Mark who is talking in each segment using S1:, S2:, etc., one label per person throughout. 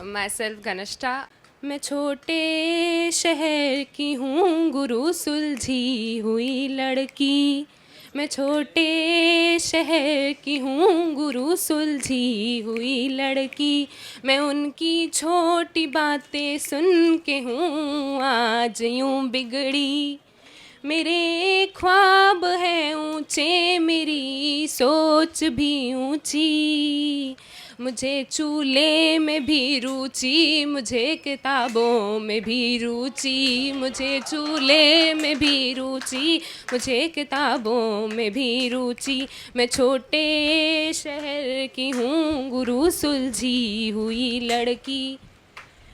S1: My self घनिष्ठा। मैं छोटे शहर की हूँ गुरु सुलझी हुई लड़की, मैं छोटे शहर की हूँ गुरु सुलझी हुई लड़की, मैं उनकी छोटी बातें सुन के हूँ आज यूँ बिगड़ी। मेरे ख्वाब हैं ऊंचे, मेरी सोच भी ऊंची, मुझे चूल्हे में भी रुचि, मुझे किताबों में भी रुचि, मुझे चूल्हे में भी रुचि, मुझे किताबों में भी रुचि। मैं छोटे शहर की हूँ गुरु सुलझी हुई लड़की,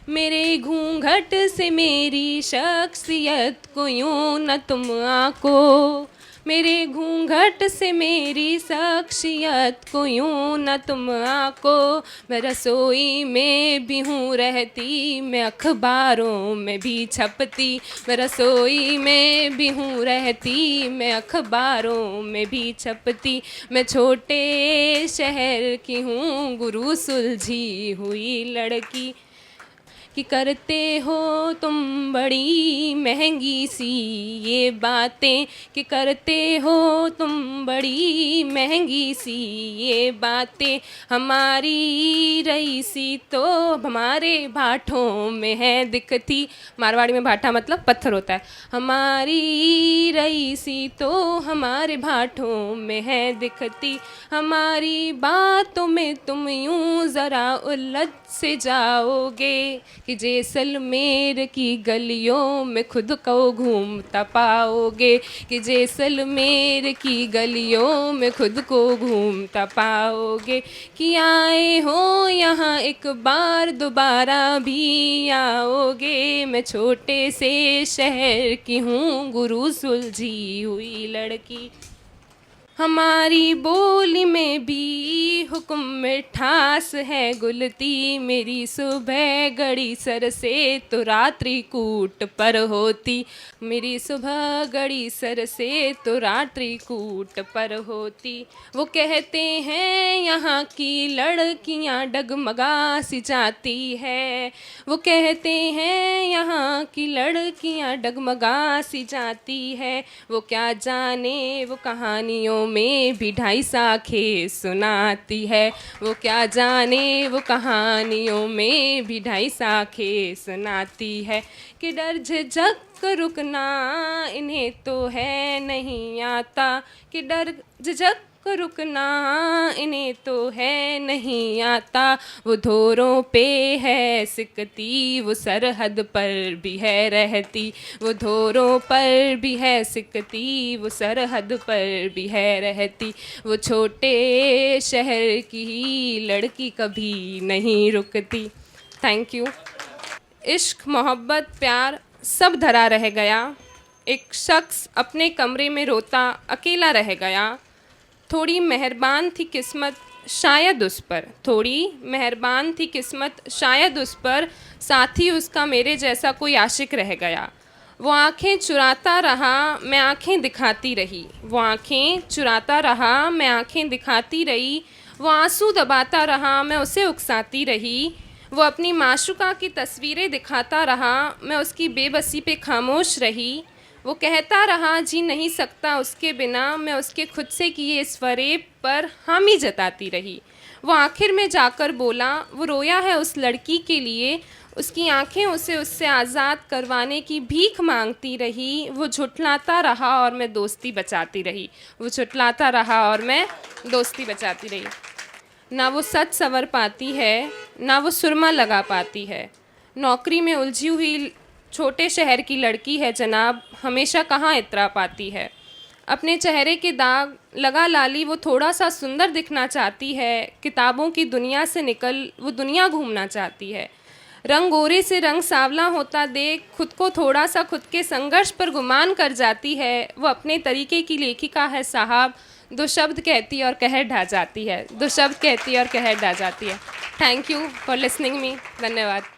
S1: मेरे घूंघट से मेरी शख्सियत को यूं न तुम आको, मेरे घूंघट से मेरी शख्सियत को यूं न तुम आको। मैं रसोई में भी हूँ रहती, मैं अखबारों में भी छपती, मैं रसोई में भी हूँ रहती, मैं अखबारों में भी छपती। मैं छोटे शहर की हूँ गुरु सुलझी हुई लड़की, कि करते हो तुम बड़ी महंगी सी ये बातें, कि करते हो तुम बड़ी महंगी सी ये बातें, हमारी रईसी तो हमारे भाठों में है दिखती। मारवाड़ी में भाठा मतलब पत्थर होता है। हमारी रईसी तो हमारे भाठों में है दिखती, हमारी बातों में तुम यूं ज़रा उलझ से जाओगे, कि जैसलमेर की गलियों में खुद को घूमता पाओगे, कि जैसलमेर की गलियों में खुद को घूमता पाओगे, कि आए हो यहाँ एक बार दोबारा भी आओगे। मैं छोटे से शहर की हूँ गुरु सुलझी हुई लड़की, हमारी बोली में भी हुक्म मिठास है गुलती, मेरी सुबह गड़ी सर से तो रात्रि कूट पर होती, मेरी सुबह गड़ी सर से तो रात्रि कूट पर होती। वो कहते हैं यहाँ की लड़कियाँ डगमगा सी जाती है, वो कहते हैं यहाँ की लड़कियाँ डगमगा सी जाती है, वो क्या जाने वो कहानियों में भी ढाई साखें सुनाती है, वो क्या जाने वो कहानियों में भी ढाई साखें सुनाती है। कि डर झिझक रुकना इन्हें तो है नहीं आता, कि डर झिझक रुकना इन्हें तो है नहीं आता, वो धोरों पे है सिकती, वो सरहद पर भी है रहती, वो धोरों पर भी है सिकती, वो सरहद पर भी है रहती। वो छोटे शहर की लड़की कभी नहीं रुकती। Thank you. इश्क मोहब्बत प्यार सब धरा रह गया, एक शख्स अपने कमरे में रोता अकेला रह गया, थोड़ी मेहरबान थी किस्मत शायद उस पर, थोड़ी मेहरबान थी किस्मत शायद उस पर, साथ ही उसका मेरे जैसा कोई आशिक रह गया। वो आँखें चुराता रहा मैं आँखें दिखाती रही, वो आँखें चुराता रहा मैं आँखें दिखाती रही, वो आंसू दबाता रहा मैं उसे उकसाती रही, वो अपनी माशूका की तस्वीरें दिखाता रहा मैं उसकी बेबसी पे खामोश रही, वो कहता रहा जी नहीं सकता उसके बिना, मैं उसके खुद से किए इस फरेब पर हामी जताती रही। वो आखिर में जाकर बोला वो रोया है उस लड़की के लिए, उसकी आंखें उसे उससे आज़ाद करवाने की भीख मांगती रही। वो झुठलाता रहा और मैं दोस्ती बचाती रही, वो झुठलाता रहा और मैं दोस्ती बचाती रही। ना वो सच संवर पाती है ना वो सुरमा लगा पाती है, नौकरी में उलझी हुई छोटे शहर की लड़की है जनाब, हमेशा कहाँ इतरा पाती है। अपने चेहरे के दाग लगा लाली वो थोड़ा सा सुंदर दिखना चाहती है, किताबों की दुनिया से निकल वो दुनिया घूमना चाहती है। रंग गोरे से रंग सांवला होता देख खुद को थोड़ा सा खुद के संघर्ष पर गुमान कर जाती है। वो अपने तरीके की लेखिका है साहब, दो शब्द कहती और कहर ढा जाती है, दो शब्द कहती और कहर ढा जाती है। Thank you for listening me. धन्यवाद।